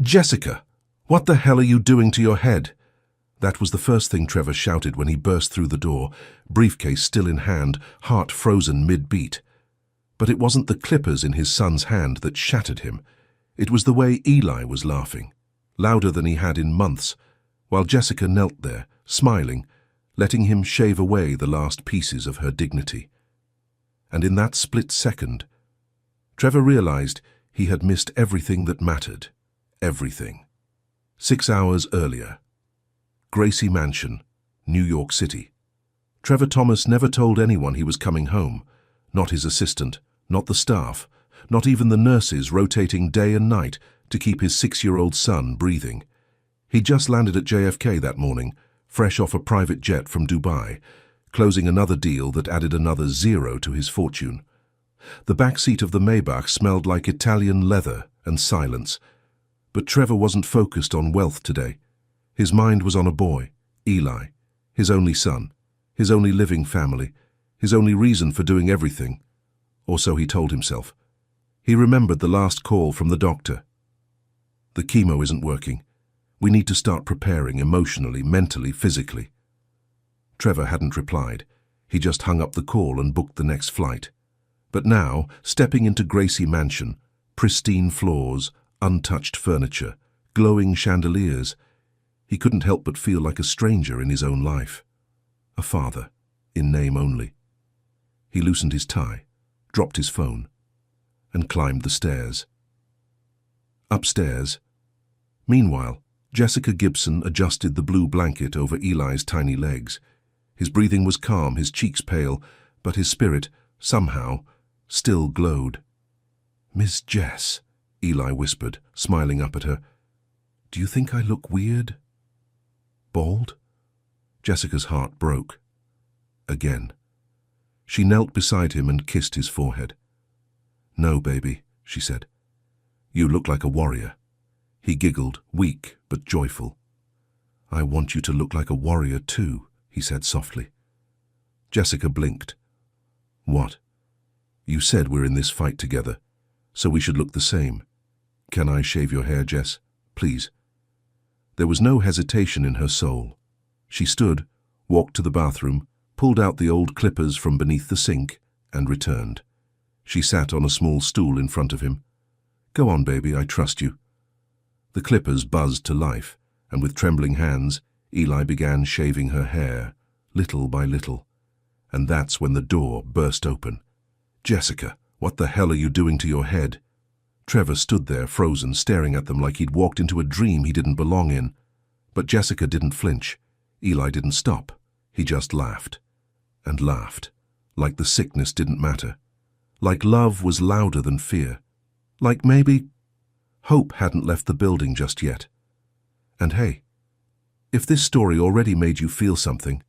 "Jessica, what the hell are you doing to your head?" That was the first thing Trevor shouted when he burst through the door, briefcase still in hand, heart frozen mid-beat. But it wasn't the clippers in his son's hand that shattered him. It was the way Eli was laughing, louder than he had in months, while Jessica knelt there, smiling, letting him shave away the last pieces of her dignity. And in that split second, Trevor realized he had missed everything that mattered. Everything. 6 hours earlier. Gracie Mansion, New York City. Trevor Thomas never told anyone he was coming home. Not his assistant, not the staff, not even the nurses rotating day and night to keep his 6-year-old son breathing. He just landed at JFK that morning, fresh off a private jet from Dubai, closing another deal that added another zero to his fortune. The back seat of the Maybach smelled like Italian leather and silence. But Trevor wasn't focused on wealth today. His mind was on a boy, Eli, his only son, his only living family, his only reason for doing everything. Or so he told himself. He remembered the last call from the doctor. "The chemo isn't working. We need to start preparing emotionally, mentally, physically." Trevor hadn't replied. He just hung up the call and booked the next flight. But now, stepping into Gracie Mansion, pristine floors, untouched furniture, glowing chandeliers, he couldn't help but feel like a stranger in his own life. A father, in name only. He loosened his tie, dropped his phone, and climbed the stairs. Upstairs. Meanwhile, Jessica Gibson adjusted the blue blanket over Eli's tiny legs. His breathing was calm, his cheeks pale, but his spirit, somehow, still glowed. "Miss Jess," Eli whispered, smiling up at her. "Do you think I look weird? Bald?" Jessica's heart broke. Again. She knelt beside him and kissed his forehead. "No, baby," she said. "You look like a warrior." He giggled, weak but joyful. "I want you to look like a warrior too," he said softly. Jessica blinked. "What?" "You said we're in this fight together, so we should look the same. Can I shave your hair, Jess? Please." There was no hesitation in her soul. She stood, walked to the bathroom, pulled out the old clippers from beneath the sink, and returned. She sat on a small stool in front of him. "Go on, baby, I trust you." The clippers buzzed to life, and with trembling hands, Eli began shaving her hair, little by little. And that's when the door burst open. "Jessica, what the hell are you doing to your head?" Trevor stood there, frozen, staring at them like he'd walked into a dream he didn't belong in. But Jessica didn't flinch. Eli didn't stop. He just laughed. And laughed. Like the sickness didn't matter. Like love was louder than fear. Like maybe hope hadn't left the building just yet. And hey, if this story already made you feel something,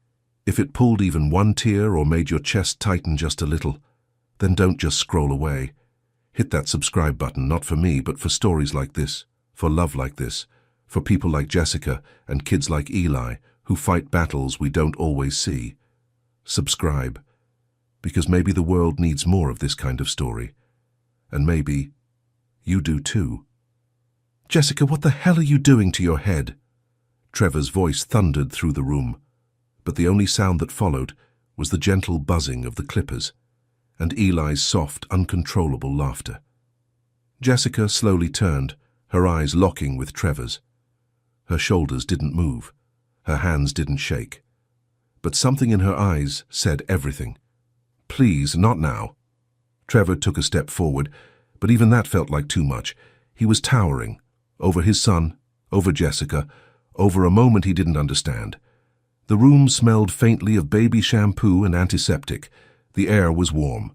if it pulled even one tear or made your chest tighten just a little, then don't just scroll away. Hit that subscribe button, not for me, but for stories like this, for love like this, for people like Jessica and kids like Eli who fight battles we don't always see. Subscribe, because maybe the world needs more of this kind of story. And maybe you do too. "Jessica, what the hell are you doing to your head?" Trevor's voice thundered through the room, but the only sound that followed was the gentle buzzing of the clippers and Eli's soft, uncontrollable laughter. Jessica slowly turned, her eyes locking with Trevor's. Her shoulders didn't move, her hands didn't shake. But something in her eyes said everything. "Please, not now." Trevor took a step forward, but even that felt like too much. He was towering, over his son, over Jessica, over a moment he didn't understand. The room smelled faintly of baby shampoo and antiseptic. The air was warm.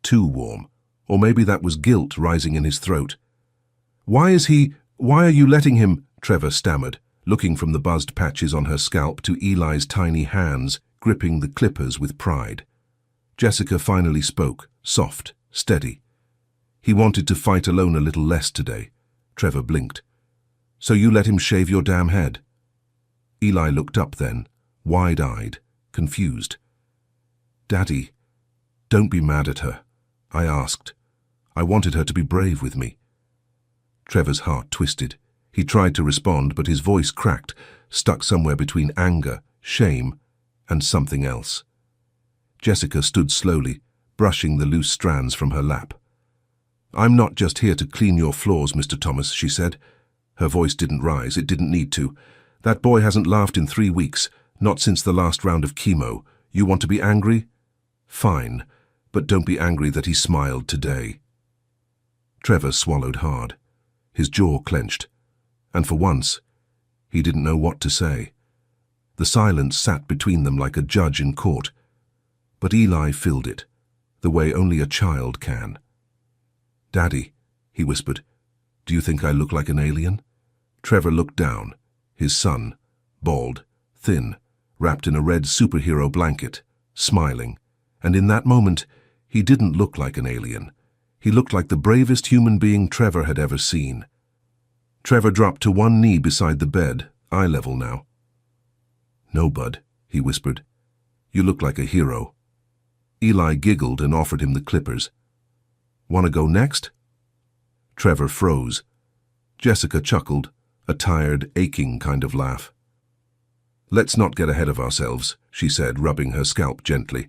Too warm. Or maybe that was guilt rising in his throat. Why are you letting him?" Trevor stammered, looking from the buzzed patches on her scalp to Eli's tiny hands gripping the clippers with pride. Jessica finally spoke, soft, steady. "He wanted to fight alone a little less today." Trevor blinked. "So you let him shave your damn head?" Eli looked up then, wide-eyed, confused. "Daddy, don't be mad at her," I asked. "I wanted her to be brave with me." Trevor's heart twisted. He tried to respond, but his voice cracked, stuck somewhere between anger, shame, and something else. Jessica stood slowly, brushing the loose strands from her lap. "I'm not just here to clean your floors, Mr. Thomas," she said. Her voice didn't rise. It didn't need to. "That boy hasn't laughed in 3 weeks, not since the last round of chemo. You want to be angry? Fine, but don't be angry that he smiled today." Trevor swallowed hard. His jaw clenched. And for once, he didn't know what to say. The silence sat between them like a judge in court. But Eli filled it, the way only a child can. "Daddy," he whispered, "do you think I look like an alien?" Trevor looked down. His son, bald, thin, wrapped in a red superhero blanket, smiling. And in that moment, he didn't look like an alien. He looked like the bravest human being Trevor had ever seen. Trevor dropped to one knee beside the bed, eye level now. "No, bud," he whispered. "You look like a hero." Eli giggled and offered him the clippers. "Want to go next?" Trevor froze. Jessica chuckled, a tired, aching kind of laugh. "Let's not get ahead of ourselves," she said, rubbing her scalp gently.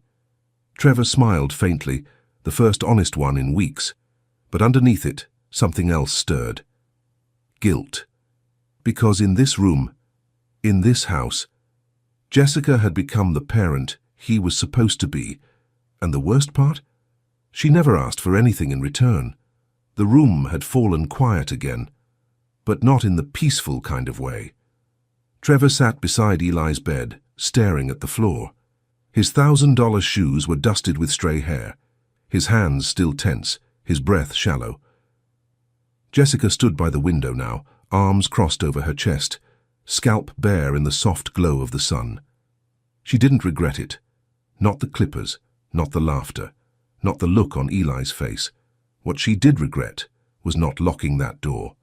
Trevor smiled faintly, the first honest one in weeks, but underneath it, something else stirred. Guilt. Because in this room, in this house, Jessica had become the parent he was supposed to be, and the worst part? She never asked for anything in return. The room had fallen quiet again, but not in the peaceful kind of way. Trevor sat beside Eli's bed, staring at the floor. His $1,000 shoes were dusted with stray hair, his hands still tense, his breath shallow. Jessica stood by the window now, arms crossed over her chest, scalp bare in the soft glow of the sun. She didn't regret it. Not the clippers, not the laughter, not the look on Eli's face. What she did regret was not locking that door.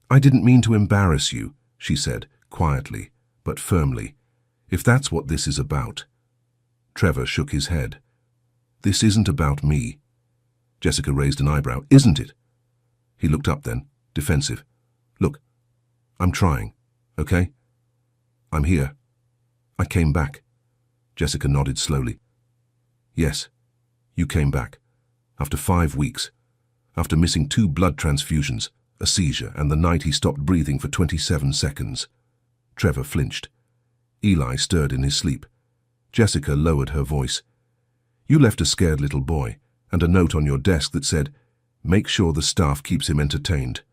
"I didn't mean to embarrass you," she said, quietly, but firmly, "if that's what this is about." Trevor shook his head. "This isn't about me." Jessica raised an eyebrow. "Isn't it?" He looked up then, defensive. "Look, I'm trying, okay? I'm here. I came back." Jessica nodded slowly. "Yes, you came back. After 5 weeks. After missing 2 blood transfusions, a seizure, and the night he stopped breathing for 27 seconds. Trevor flinched. Eli stirred in his sleep. Jessica lowered her voice. "You left a scared little boy, and a note on your desk that said, 'Make sure the staff keeps him entertained.'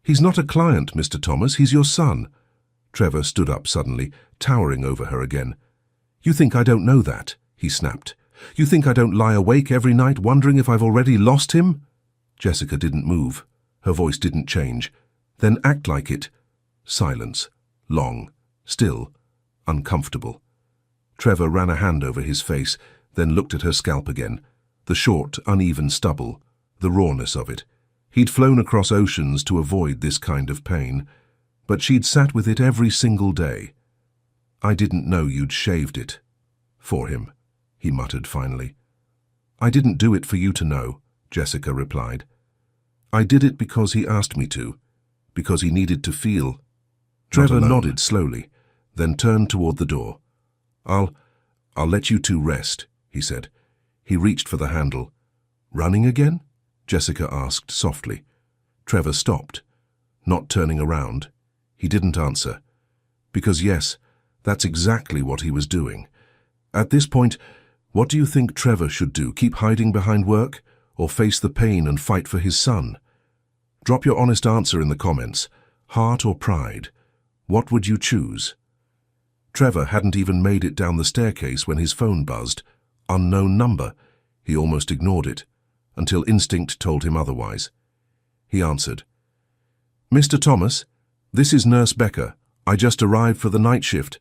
He's not a client, Mr. Thomas, he's your son." Trevor stood up suddenly, towering over her again. "You think I don't know that?" he snapped. "You think I don't lie awake every night wondering if I've already lost him?" Jessica didn't move. Her voice didn't change. "Then act like it." Silence. Long. Still. Uncomfortable. Trevor ran a hand over his face, then looked at her scalp again. The short, uneven stubble. The rawness of it. He'd flown across oceans to avoid this kind of pain, but she'd sat with it every single day. "I didn't know you'd shaved it." "For him," he muttered finally. "I didn't do it for you to know," Jessica replied. "I did it because he asked me to, because he needed to feel." Trevor nodded slowly, then turned toward the door. I'll let you two rest," he said. He reached for the handle. "Running again?" Jessica asked softly. Trevor stopped, not turning around. He didn't answer. Because yes, that's exactly what he was doing. At this point, what do you think Trevor should do? Keep hiding behind work, or face the pain and fight for his son? Drop your honest answer in the comments. Heart or pride? What would you choose? Trevor hadn't even made it down the staircase when his phone buzzed. Unknown number. He almost ignored it, until instinct told him otherwise. He answered. "Mr. Thomas, this is Nurse Becker. I just arrived for the night shift."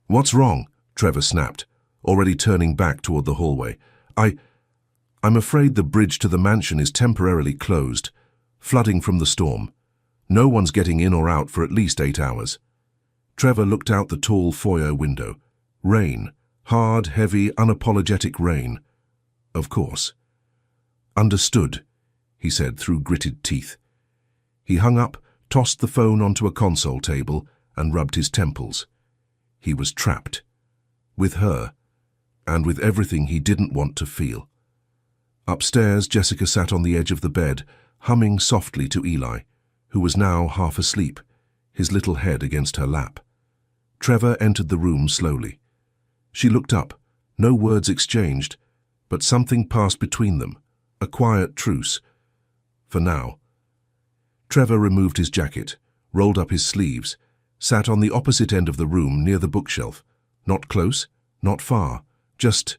"What's wrong?" Trevor snapped, already turning back toward the hallway. I'm afraid the bridge to the mansion is temporarily closed, flooding from the storm. No one's getting in or out for at least 8 hours. Trevor looked out the tall foyer window. Rain. Hard, heavy, unapologetic rain. Of course. "Understood," he said through gritted teeth. He hung up, tossed the phone onto a console table, and rubbed his temples. He was trapped. With her, and with everything he didn't want to feel. Upstairs, Jessica sat on the edge of the bed, humming softly to Eli, who was now half asleep, his little head against her lap. Trevor entered the room slowly. She looked up, no words exchanged, but something passed between them, a quiet truce. For now. Trevor removed his jacket, rolled up his sleeves, sat on the opposite end of the room near the bookshelf, not close, not far, just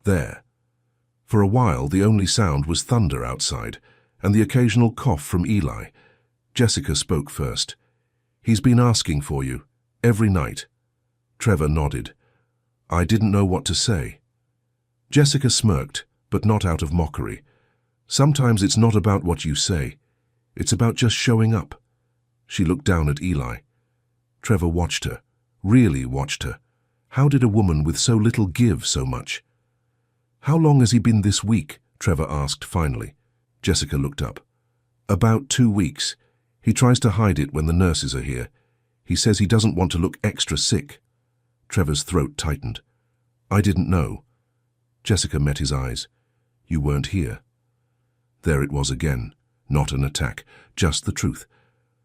there. For a while, the only sound was thunder outside, and the occasional cough from Eli. Jessica spoke first. "He's been asking for you, every night." Trevor nodded. "I didn't know what to say." Jessica smirked, but not out of mockery. "Sometimes it's not about what you say. It's about just showing up." She looked down at Eli. Trevor watched her, really watched her. How did a woman with so little give so much? "How long has he been this weak?" Trevor asked finally. Jessica looked up. "About 2 weeks. He tries to hide it when the nurses are here. He says he doesn't want to look extra sick." Trevor's throat tightened. "I didn't know." Jessica met his eyes. "You weren't here." There it was again. Not an attack, just the truth.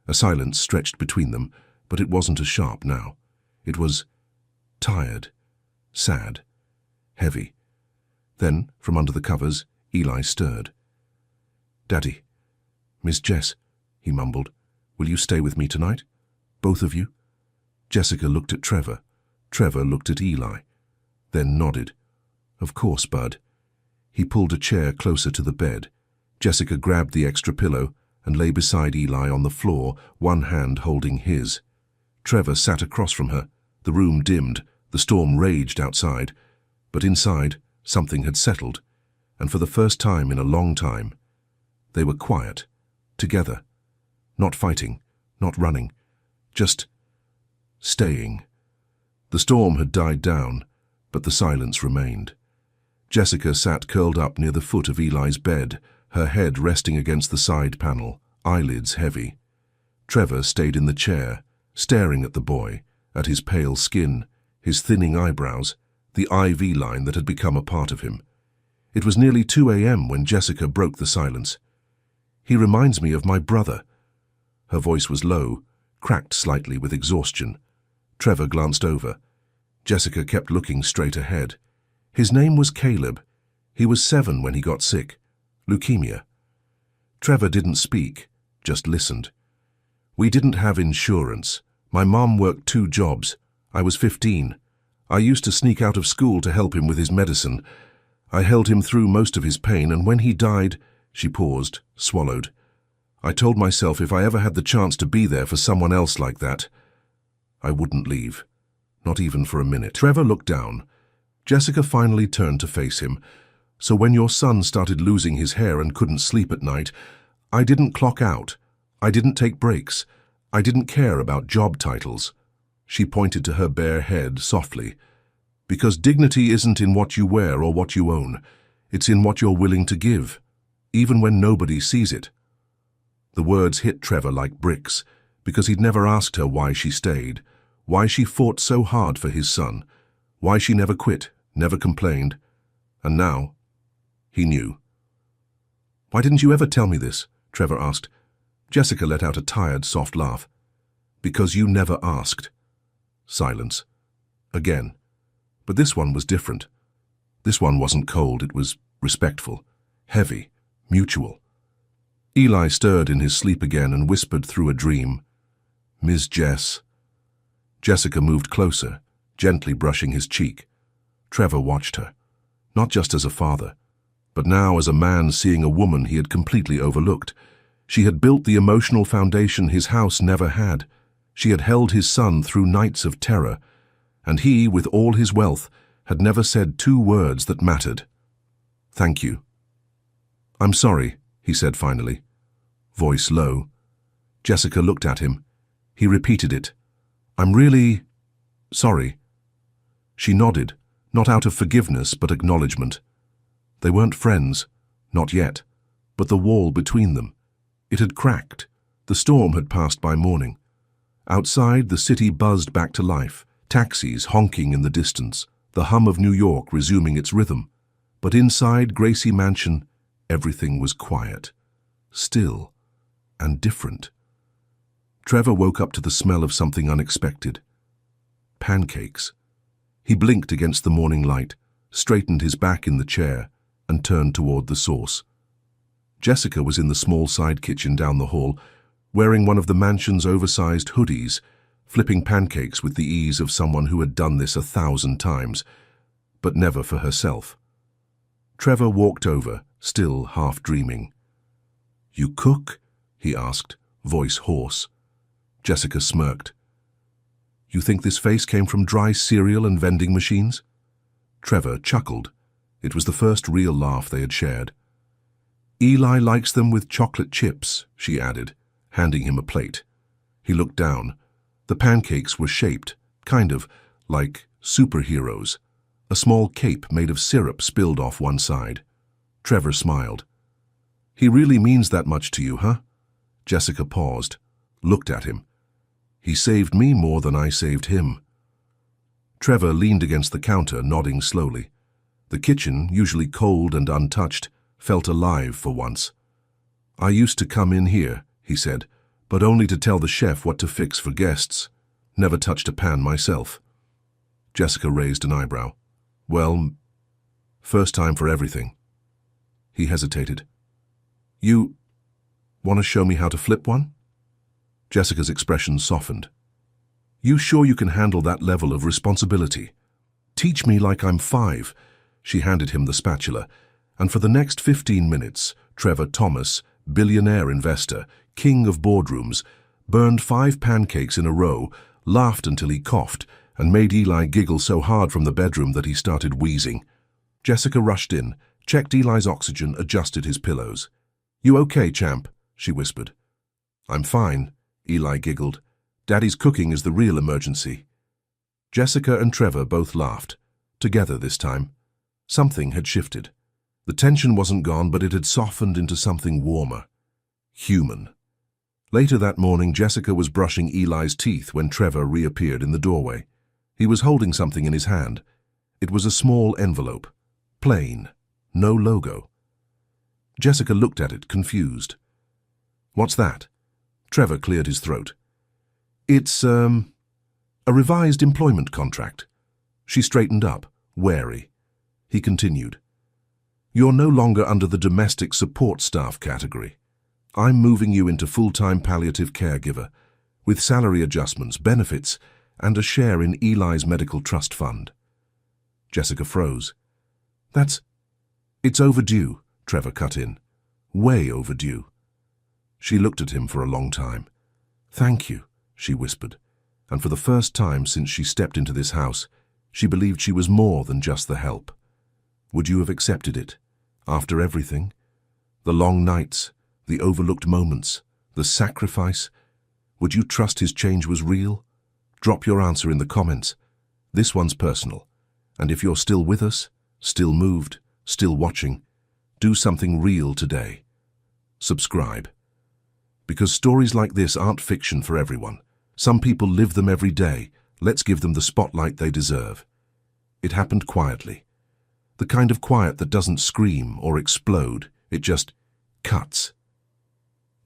A silence stretched between them, but it wasn't as sharp now. It was tired, sad, heavy. Then, from under the covers, Eli stirred. "Daddy, Miss Jess," he mumbled, "will you stay with me tonight? Both of you?" Jessica looked at Trevor. Trevor looked at Eli, then nodded. "Of course, Bud." He pulled a chair closer to the bed. Jessica grabbed the extra pillow and lay beside Eli on the floor, one hand holding his. Trevor sat across from her. The room dimmed, the storm raged outside, but inside something had settled, and for the first time in a long time, they were quiet, together, not fighting, not running, just staying. The storm had died down, but the silence remained. Jessica sat curled up near the foot of Eli's bed, her head resting against the side panel, eyelids heavy. Trevor stayed in the chair, staring at the boy, at his pale skin, his thinning eyebrows, the IV line that had become a part of him. It was nearly 2 a.m. when Jessica broke the silence. "He reminds me of my brother." Her voice was low, cracked slightly with exhaustion. Trevor glanced over. Jessica kept looking straight ahead. "His name was Caleb. He was 7 when he got sick. Leukemia." Trevor didn't speak, just listened. "We didn't have insurance. My mom worked 2 jobs. I was 15. I used to sneak out of school to help him with his medicine. I held him through most of his pain, and when he died," she paused, swallowed. "I told myself if I ever had the chance to be there for someone else like that, I wouldn't leave. Not even for a minute." Trevor looked down. Jessica finally turned to face him. "So when your son started losing his hair and couldn't sleep at night, I didn't clock out. I didn't take breaks. I didn't care about job titles." She pointed to her bare head softly. "Because dignity isn't in what you wear or what you own. It's in what you're willing to give, even when nobody sees it." The words hit Trevor like bricks, because he'd never asked her why she stayed, why she fought so hard for his son, why she never quit, never complained. And now, he knew. "Why didn't you ever tell me this?" Trevor asked. Jessica let out a tired, soft laugh. "Because you never asked." Silence. Again. But this one was different. This one wasn't cold, it was respectful, heavy, mutual. Eli stirred in his sleep again and whispered through a dream, "Ms. Jess." Jessica moved closer, gently brushing his cheek. Trevor watched her, not just as a father, but now as a man seeing a woman he had completely overlooked. She had built the emotional foundation his house never had. She had held his son through nights of terror, and he, with all his wealth, had never said 2 words that mattered. "Thank you." "I'm sorry," he said finally, voice low. Jessica looked at him. He repeated it. "I'm really sorry." She nodded, not out of forgiveness but acknowledgement. They weren't friends, not yet, but the wall between them, it had cracked. The storm had passed by morning. Outside, the city buzzed back to life, taxis honking in the distance, the hum of New York resuming its rhythm. But inside Gracie Mansion, everything was quiet, still, and different. Trevor woke up to the smell of something unexpected. Pancakes. He blinked against the morning light, straightened his back in the chair, and turned toward the source. Jessica was in the small side kitchen down the hall, wearing one of the mansion's oversized hoodies, flipping pancakes with the ease of someone who had done this 1,000 times, but never for herself. Trevor walked over, still half dreaming. "You cook?" he asked, voice hoarse. Jessica smirked. "You think this face came from dry cereal and vending machines?" Trevor chuckled. It was the first real laugh they had shared. "Eli likes them with chocolate chips," she added, handing him a plate. He looked down. The pancakes were shaped, kind of, like superheroes. A small cape made of syrup spilled off one side. Trevor smiled. "He really means that much to you, huh?" Jessica paused, looked at him. "He saved me more than I saved him." Trevor leaned against the counter, nodding slowly. The kitchen, usually cold and untouched, felt alive for once. "I used to come in here," he said, "but only to tell the chef what to fix for guests. Never touched a pan myself." Jessica raised an eyebrow. "Well, first time for everything." He hesitated. "You want to show me how to flip one?" Jessica's expression softened. "You sure you can handle that level of responsibility? Teach me like I'm 5. She handed him the spatula, and for the next 15 minutes, Trevor Thomas, billionaire investor, king of boardrooms, burned 5 pancakes in a row, laughed until he coughed, and made Eli giggle so hard from the bedroom that he started wheezing. Jessica rushed in, checked Eli's oxygen, adjusted his pillows. "You okay, champ?" she whispered. "I'm fine," Eli giggled. "Daddy's cooking is the real emergency." Jessica and Trevor both laughed, together this time. Something had shifted. The tension wasn't gone, but it had softened into something warmer. Human. Later that morning, Jessica was brushing Eli's teeth when Trevor reappeared in the doorway. He was holding something in his hand. It was a small envelope. Plain. No logo. Jessica looked at it, confused. "What's that?" Trevor cleared his throat. "It's, a revised employment contract." She straightened up, wary. He continued. "You're no longer under the domestic support staff category. I'm moving you into full-time palliative caregiver, with salary adjustments, benefits, and a share in Eli's medical trust fund." Jessica froze. It's overdue," Trevor cut in. "Way overdue." She looked at him for a long time. "Thank you," she whispered, and for the first time since she stepped into this house, she believed she was more than just the help. Would you have accepted it? After everything? The long nights, the overlooked moments, the sacrifice? Would you trust his change was real? Drop your answer in the comments. This one's personal. And if you're still with us, still moved, still watching, do something real today. Subscribe. Because stories like this aren't fiction for everyone. Some people live them every day. Let's give them the spotlight they deserve. It happened quietly. The kind of quiet that doesn't scream or explode, it just cuts.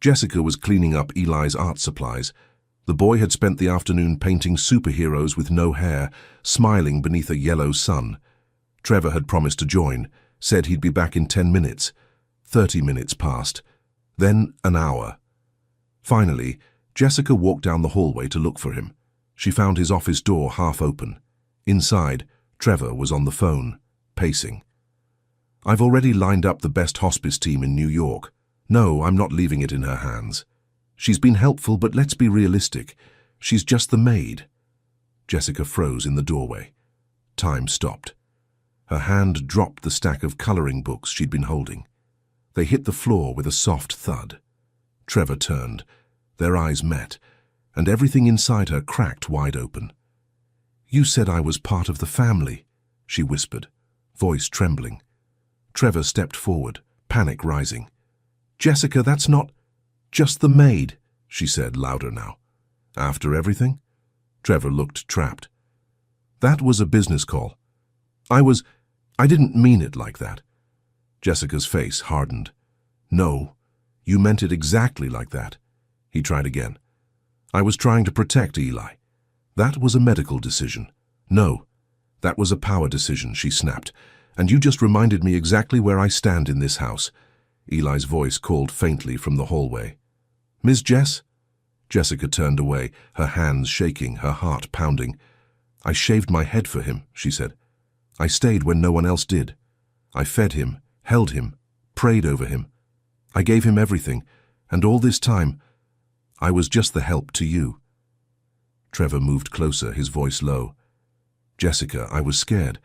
Jessica was cleaning up Eli's art supplies. The boy had spent the afternoon painting superheroes with no hair, smiling beneath a yellow sun. Trevor had promised to join, said he'd be back in 10 minutes. 30 minutes passed. Then an hour. Finally, Jessica walked down the hallway to look for him. She found his office door half open. Inside, Trevor was on the phone, pacing. "I've already lined up the best hospice team in New York. No, I'm not leaving it in her hands. She's been helpful, but let's be realistic. She's just the maid." Jessica froze in the doorway. Time stopped. Her hand dropped the stack of coloring books she'd been holding. They hit the floor with a soft thud. Trevor turned. Their eyes met, and everything inside her cracked wide open. "You said I was part of the family," she whispered, voice trembling. Trevor stepped forward, panic rising. "Jessica, that's not just the maid," she said, louder now. After everything? Trevor looked trapped. That was a business call. I didn't mean it like that. Jessica's face hardened. No, you meant it exactly like that. He tried again. I was trying to protect Eli. That was a medical decision. No, that was a power decision, she snapped. And you just reminded me exactly where I stand in this house. Eli's voice called faintly from the hallway. Ms. Jess? Jessica turned away, her hands shaking, her heart pounding. I shaved my head for him, she said. I stayed when no one else did. I fed him, held him, prayed over him. I gave him everything, and all this time, I was just the help to you. Trevor moved closer, his voice low. Jessica, I was scared.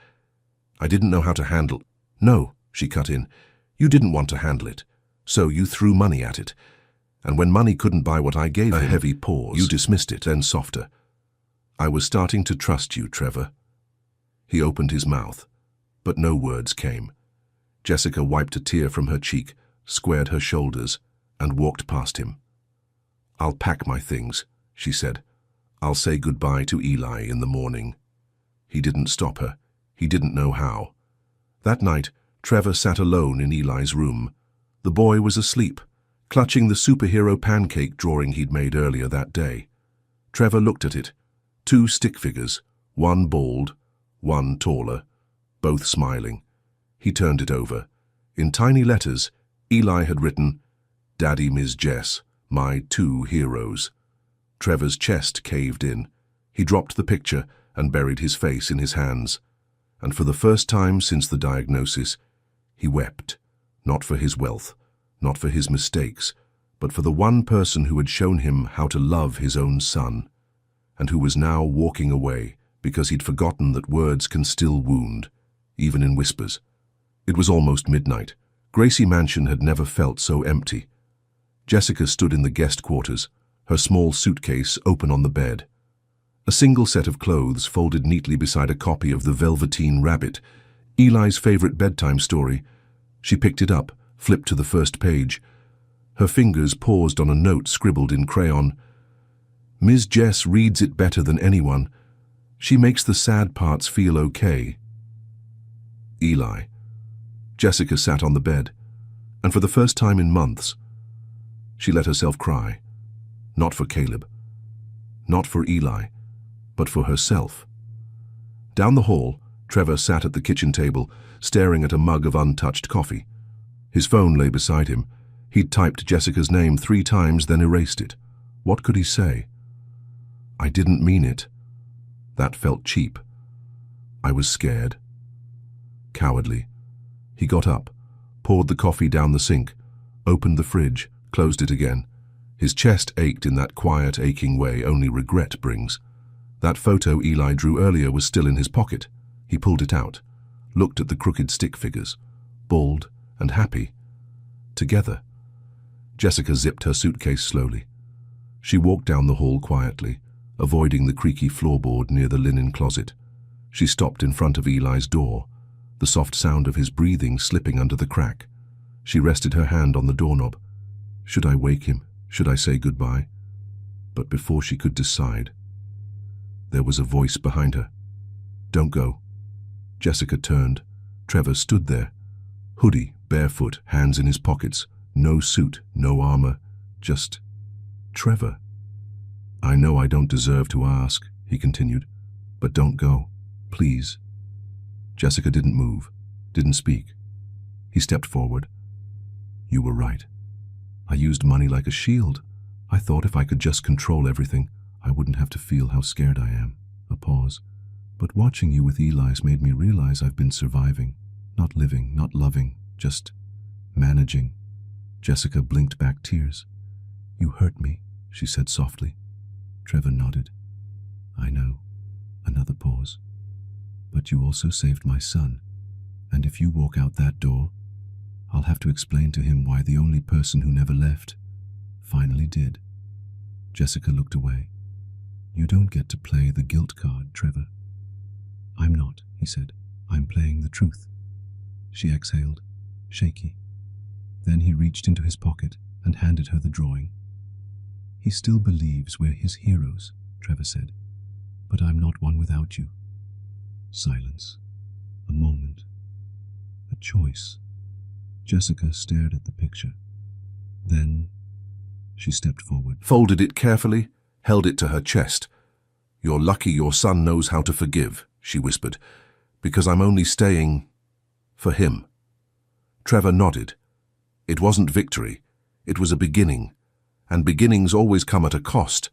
I didn't know how to handle. No, she cut in. You didn't want to handle it, so you threw money at it. And when money couldn't buy what I gave him, a heavy pause, you dismissed it, then softer. I was starting to trust you, Trevor. He opened his mouth, but no words came. Jessica wiped a tear from her cheek, squared her shoulders, and walked past him. I'll pack my things, she said. I'll say goodbye to Eli in the morning. He didn't stop her. He didn't know how. That night, Trevor sat alone in Eli's room. The boy was asleep, clutching the superhero pancake drawing he'd made earlier that day. Trevor looked at it. 2 stick figures, one bald, one taller, both smiling. He turned it over. In tiny letters, Eli had written, Daddy, Ms. Jess, my 2 heroes. Trevor's chest caved in. He dropped the picture and buried his face in his hands. And for the first time since the diagnosis, he wept, not for his wealth, not for his mistakes, but for the one person who had shown him how to love his own son, and who was now walking away because he'd forgotten that words can still wound, even in whispers. It was almost midnight. Gracie Mansion had never felt so empty. Jessica stood in the guest quarters, her small suitcase open on the bed. A single set of clothes folded neatly beside a copy of The Velveteen Rabbit, Eli's favorite bedtime story. She picked it up, flipped to the first page. Her fingers paused on a note scribbled in crayon. Ms. Jess reads it better than anyone. She makes the sad parts feel okay. Eli. Jessica sat on the bed, and for the first time in months, she let herself cry. Not for Caleb, not for Eli, but for herself. Down the hall, Trevor sat at the kitchen table, staring at a mug of untouched coffee. His phone lay beside him. He'd typed Jessica's name 3 times, then erased it. What could he say? I didn't mean it. That felt cheap. I was scared. Cowardly. He got up, poured the coffee down the sink, opened the fridge, closed it again. His chest ached in that quiet, aching way only regret brings. That photo Eli drew earlier was still in his pocket. He pulled it out, looked at the crooked stick figures, bald and happy. Together. Jessica zipped her suitcase slowly. She walked down the hall quietly, avoiding the creaky floorboard near the linen closet. She stopped in front of Eli's door, the soft sound of his breathing slipping under the crack. She rested her hand on the doorknob. Should I wake him? Should I say goodbye? But before she could decide, there was a voice behind her. Don't go. Jessica turned. Trevor stood there. Hoodie, barefoot, hands in his pockets. No suit, no armor, just Trevor. I know I don't deserve to ask, he continued, but don't go, please. Jessica didn't move, didn't speak. He stepped forward. You were right. I used money like a shield. I thought if I could just control everything, I wouldn't have to feel how scared I am. A pause. But watching you with Eli's made me realize I've been surviving, not living, not loving, just managing. Jessica blinked back tears. You hurt me, she said softly. Trevor nodded. I know. Another pause. But you also saved my son, and if you walk out that door, I'll have to explain to him why the only person who never left finally did. Jessica looked away. You don't get to play the guilt card, Trevor. I'm not, he said. I'm playing the truth. She exhaled, shaky. Then he reached into his pocket and handed her the drawing. He still believes we're his heroes, Trevor said. But I'm not one without you. Silence. A moment. A choice. Jessica stared at the picture. Then she stepped forward. Folded it carefully, held it to her chest. "You're lucky your son knows how to forgive," she whispered, "because I'm only staying for him." Trevor nodded. It wasn't victory. It was a beginning, and beginnings always come at a cost.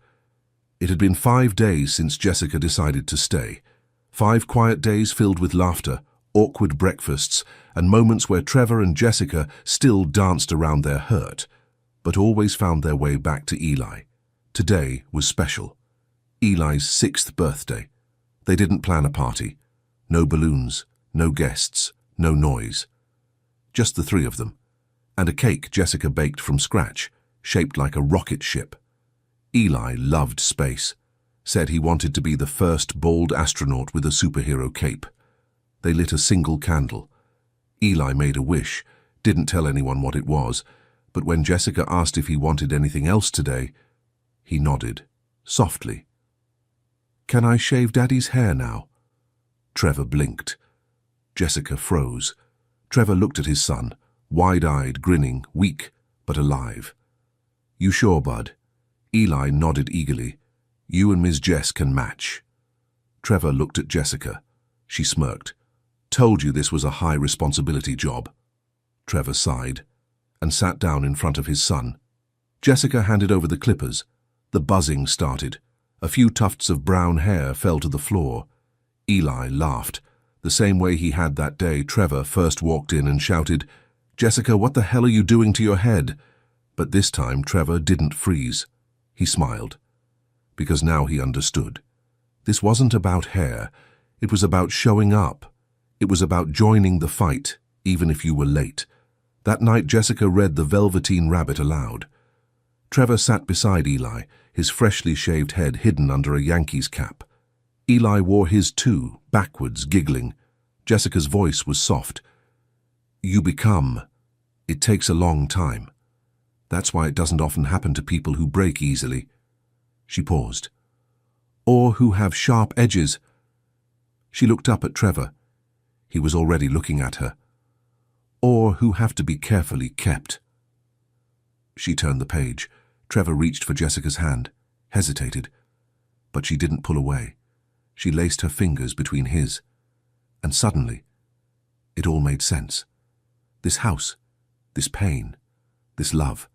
It had been 5 days since Jessica decided to stay. 5 quiet days filled with laughter, awkward breakfasts, and moments where Trevor and Jessica still danced around their hurt, but always found their way back to Eli. Today was special. Eli's 6th birthday. They didn't plan a party. No balloons, no guests, no noise. Just the 3 of them, and a cake Jessica baked from scratch, shaped like a rocket ship. Eli loved space, said he wanted to be the first bald astronaut with a superhero cape. They lit a single candle. Eli made a wish, didn't tell anyone what it was, but when Jessica asked if he wanted anything else today, he nodded, softly. "Can I shave Daddy's hair now?" Trevor blinked. Jessica froze. Trevor looked at his son, wide-eyed, grinning, weak, but alive. "You sure, bud?" Eli nodded eagerly. "You and Ms. Jess can match." Trevor looked at Jessica. She smirked. "Told you this was a high-responsibility job." Trevor sighed and sat down in front of his son. Jessica handed over the clippers. The buzzing started. A few tufts of brown hair fell to the floor. Eli laughed, the same way he had that day Trevor first walked in and shouted, "Jessica, what the hell are you doing to your head?" But this time Trevor didn't freeze. He smiled, because now he understood. This wasn't about hair. It was about showing up. It was about joining the fight, even if you were late. That night Jessica read The Velveteen Rabbit aloud. Trevor sat beside Eli, his freshly shaved head hidden under a Yankees cap. Eli wore his too, backwards, giggling. Jessica's voice was soft. "You become. It takes a long time. That's why it doesn't often happen to people who break easily." She paused. "Or who have sharp edges." She looked up at Trevor. He was already looking at her. "Or who have to be carefully kept." She turned the page. Trevor reached for Jessica's hand, hesitated, but she didn't pull away. She laced her fingers between his, and suddenly, it all made sense. This house, this pain, this love.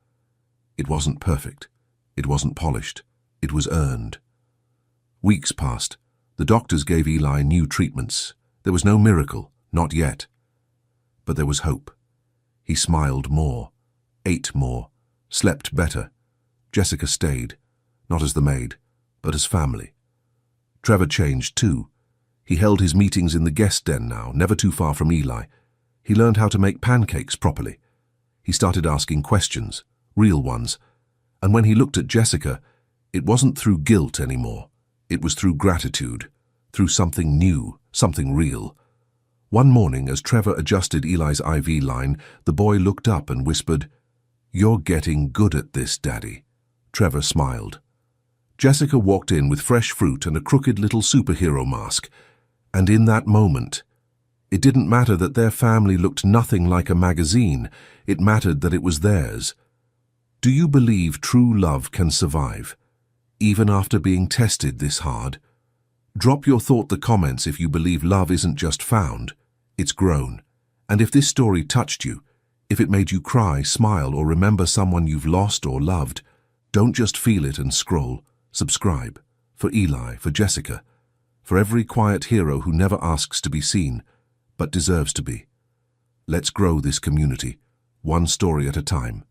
It wasn't perfect. It wasn't polished. It was earned. Weeks passed. The doctors gave Eli new treatments. There was no miracle, not yet. But there was hope. He smiled more, ate more, slept better. Jessica stayed, not as the maid, but as family. Trevor changed too. He held his meetings in the guest den now, never too far from Eli. He learned how to make pancakes properly. He started asking questions, real ones. And when he looked at Jessica, it wasn't through guilt anymore. It was through gratitude, through something new, something real. One morning, as Trevor adjusted Eli's IV line, the boy looked up and whispered, "You're getting good at this, Daddy." Trevor smiled. Jessica walked in with fresh fruit and a crooked little superhero mask. And in that moment, it didn't matter that their family looked nothing like a magazine. It mattered that it was theirs. Do you believe true love can survive, even after being tested this hard? Drop your thought in the comments if you believe love isn't just found, it's grown. And if this story touched you, if it made you cry, smile, or remember someone you've lost or loved, don't just feel it and scroll. Subscribe. For Eli, for Jessica, for every quiet hero who never asks to be seen, but deserves to be. Let's grow this community, one story at a time.